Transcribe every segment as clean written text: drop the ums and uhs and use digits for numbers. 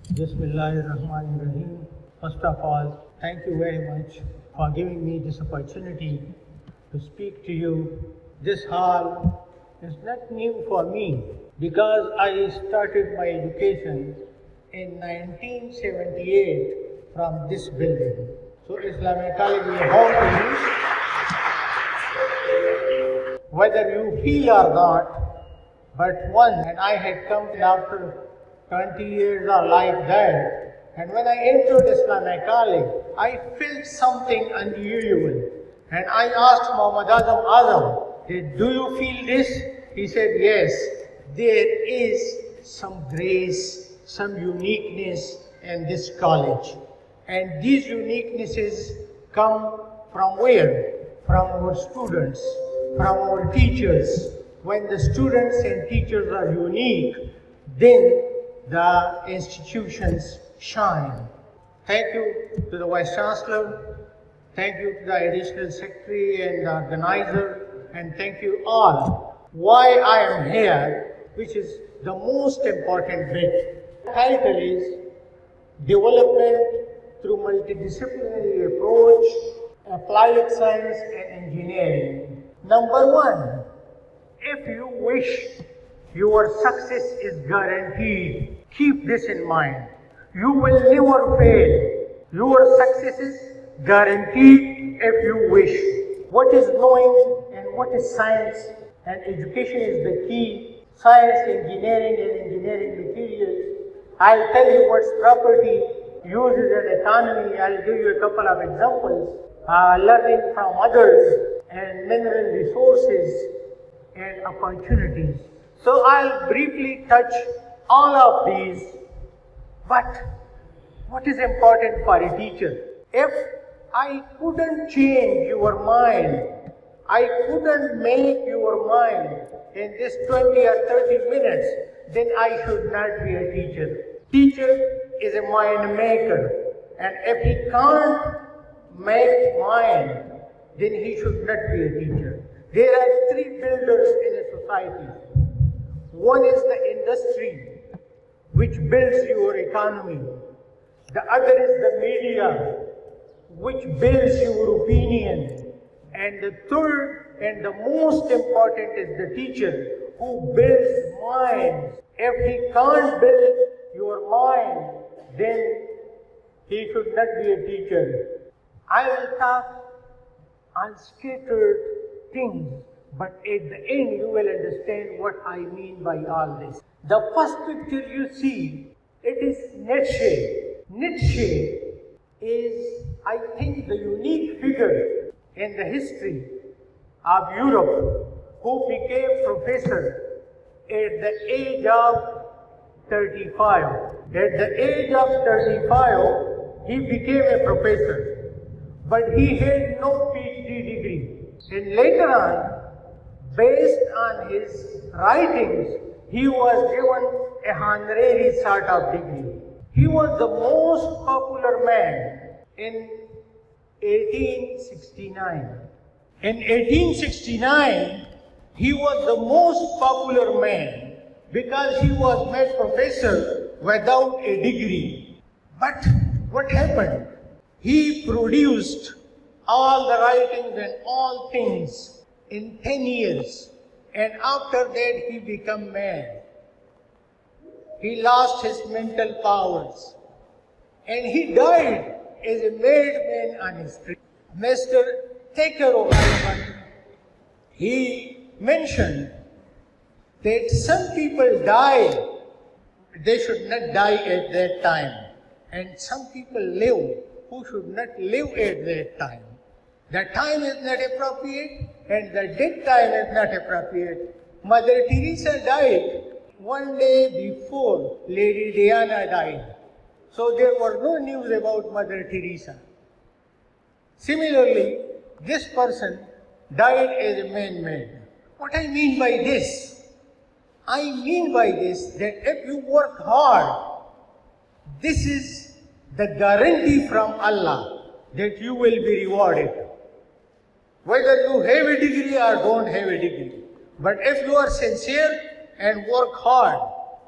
Bismillahirrahmanirrahim. First of all, thank you very much for giving me this opportunity to speak to you. This hall is not new for me because I started my education in 1978 from this building. So Islamic College is home to you, whether you feel or not. But and I had come after 20 years or like that, and when I entered Islamic College, I felt something unusual. And I asked Muhammad Azam, do you feel this? He said, yes, there is some grace, some uniqueness in this college. And these uniquenesses come from where? From our students, from our teachers. When the students and teachers are unique, then the institutions shine. Thank you to the Vice Chancellor, thank you to the Additional Secretary and the organizer, and thank you all. Why I am here, which is the most important bit. The title is Development through Multidisciplinary Approach, Applied Science and Engineering. Number one, if you wish your success is guaranteed, keep this in mind. You will never fail. Your success is guaranteed if you wish. What is knowing and what is science and education is the key. Science, engineering and engineering materials. I'll tell you what's property, uses and economy. I'll give you a couple of examples. Learning from others and mineral resources and opportunities. So I'll briefly touch all of these, but what is important for a teacher? If I couldn't change your mind, I couldn't make your mind in this 20 or 30 minutes, then I should not be a teacher. Teacher is a mind maker, and if he can't make mind, then he should not be a teacher. There are three builders in a society. One is the industry, which builds your economy. The other is the media, which builds your opinion. And the third and the most important is the teacher, who builds minds. If he can't build your mind, then he should not be a teacher. I will talk on scattered things, but at the end you will understand what I mean by all this. The first picture you see, it is Nietzsche. Nietzsche is, I think, the unique figure in the history of Europe who became professor at the age of 35. At the age of 35, he became a professor, but he had no PhD degree. And later on, based on his writings, he was given a honorary sort of degree. He was the most popular man in 1869. In 1869, he was the most popular man because he was made professor without a degree. But what happened? He produced all the writings and all things in 10 years. And after that, he became mad. He lost his mental powers. And he died as a madman on his street. Mr. Thacker, he mentioned that some people die, they should not die at that time. And some people live who should not live at that time. The time is not appropriate and the death time is not appropriate. Mother Teresa died one day before Lady Diana died. So there was no news about Mother Teresa. Similarly, this person died as a man-made. What I mean by this? I mean by this that if you work hard, this is the guarantee from Allah that you will be rewarded. Whether you have a degree or don't have a degree. But if you are sincere and work hard,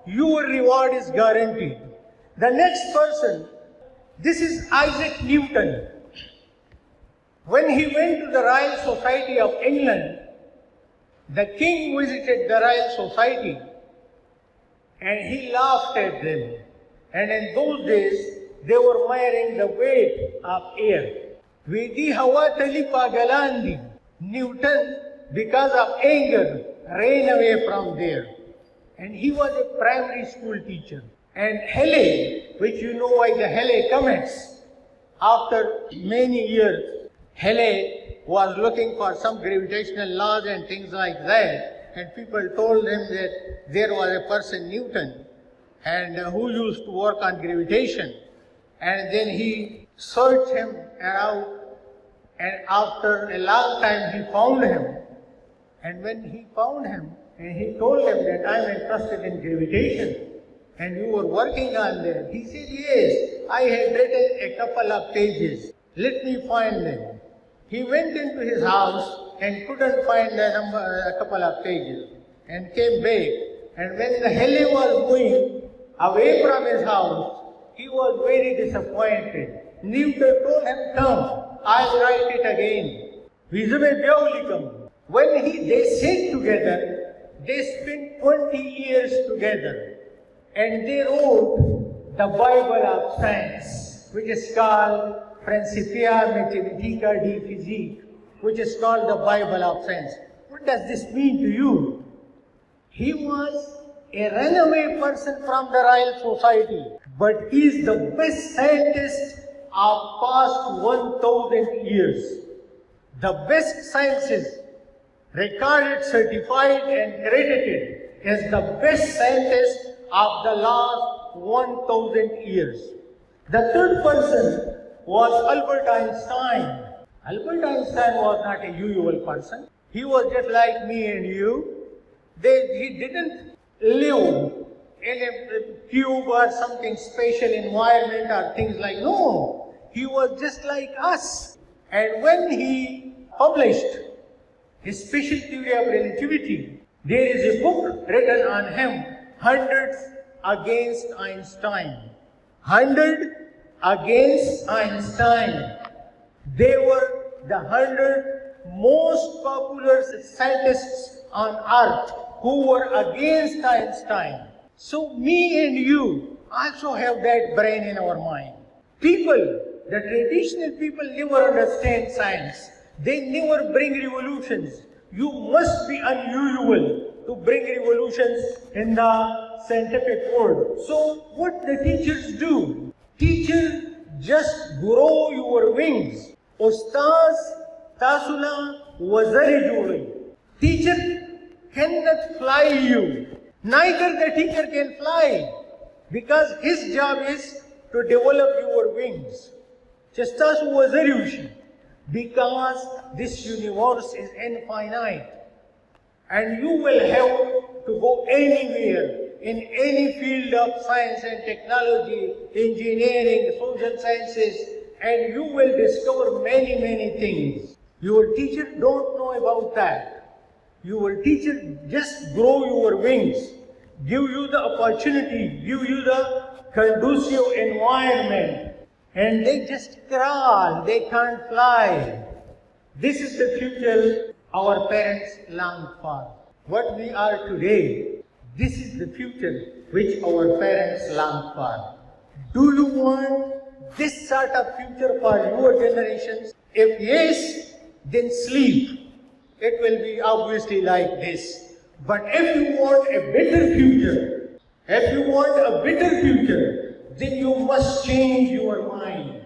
your reward is guaranteed. The next person, this is Isaac Newton. When he went to the Royal Society of England, the king visited the Royal Society and he laughed at them. And in those days, they were measuring the weight of air. Vedi hawa tali pagalandi. Newton, because of anger, ran away from there. And he was a primary school teacher. And Halley, which you know by the Halley comets, after many years, Halley was looking for some gravitational laws and things like that. And people told him that there was a person, Newton, and who used to work on gravitation. And then he searched him around, and after a long time he found him. And when he found him, and he told him that I'm interested in gravitation, and you were working on that. He said, yes, I had written a couple of pages. Let me find them. He went into his house and couldn't find a couple of pages and came back. And when the Halley was going away from his house, he was very disappointed. Newton told him, come, I'll write it again. When they sat together, they spent 20 years together. And they wrote the Bible of science, which is called Principia Mathematica de Physique, which is called the Bible of science. What does this mean to you? He was a runaway person from the Royal Society, but he is the best scientist of past 1,000 years. The best sciences recorded, certified and credited as the best scientist of the last 1,000 years. The third person was Albert Einstein. Albert Einstein was not a usual person. He was just like me and you. He didn't live in a cube or something special environment or things like, no. He was just like us. And when he published his special theory of relativity, there is a book written on him, 100 against Einstein. 100 against Einstein. They were the 100 most popular scientists on earth who were against Einstein. So me and you also have that brain in our mind. People, the traditional people never understand science. They never bring revolutions. You must be unusual to bring revolutions in the scientific world. So what the teachers do? Teachers just grow your wings. Ustaz tasuna wazari jodi. Teacher cannot fly you. Neither the teacher can fly, because his job is to develop your wings. Chastasu wazari, because this universe is infinite. And you will have to go anywhere, in any field of science and technology, engineering, social sciences, and you will discover many, many things. Your teacher don't know about that. Your teacher just grow your wings, give you the opportunity, give you the conducive environment, and they just crawl, they can't fly. This is the future our parents longed for. What we are today, this is the future which our parents longed for. Do you want this sort of future for your generations? If yes, then sleep. It will be obviously like this. But if you want a better future, then you must change your mind.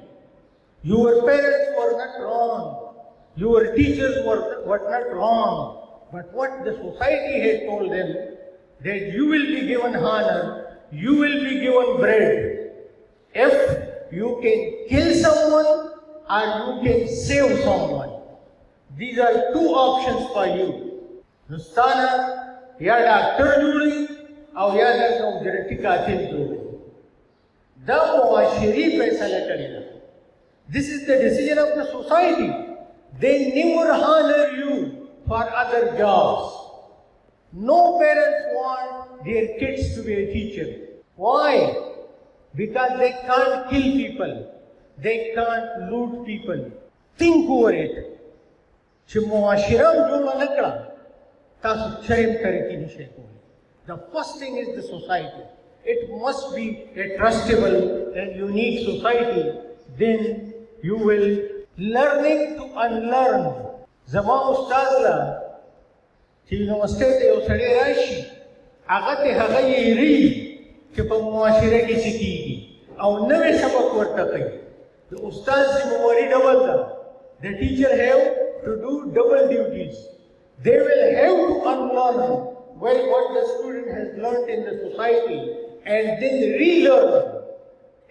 Your parents were not wrong. Your teachers were not wrong. But what the society had told them, that you will be given honor, you will be given bread. If you can kill someone or you can save someone. These are two options for you. Nustana, ya doctor juri, or ya directly katil juri. This is the decision of the society. They never honor you for other jobs. No parents want their kids to be a teacher. Why? because they can't kill people, they can't loot people. Think over it. The first thing is the society. It must be a trustable and unique society. Then you will learning to unlearn. Zama ustaz چې یونیورسټي ته یو سړی راشي هغه ته هغه یېري چې په معاشره کې څه کېږي او نوی سبق ورته کوي. د استاد ذمہواري ډبل ده. The teacher have to do double duties. They will have to unlearn what the student has learned in the society and then relearn.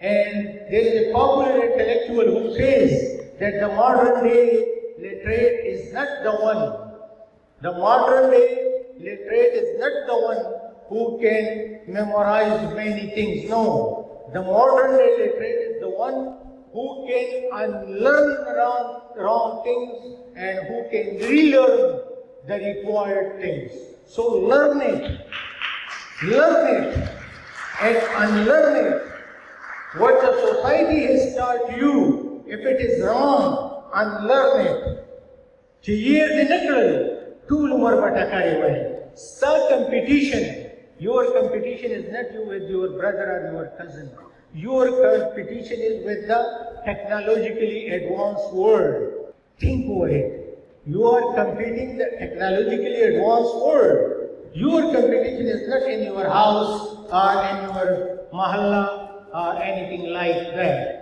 And there is a popular intellectual who says that the modern day literate is not the one. The modern day literate is not the one who can memorize many things. No. The modern day literate is the one who can unlearn wrong things and who can relearn the required things. So learn it and unlearn it. What the society has taught you, if it is wrong, unlearn it. Start competition. Your competition is not you with your brother or your cousin. Your competition is with the technologically advanced world. Think over it. You are competing the technologically advanced world. Your competition is not in your house or in your mahalla or anything like that.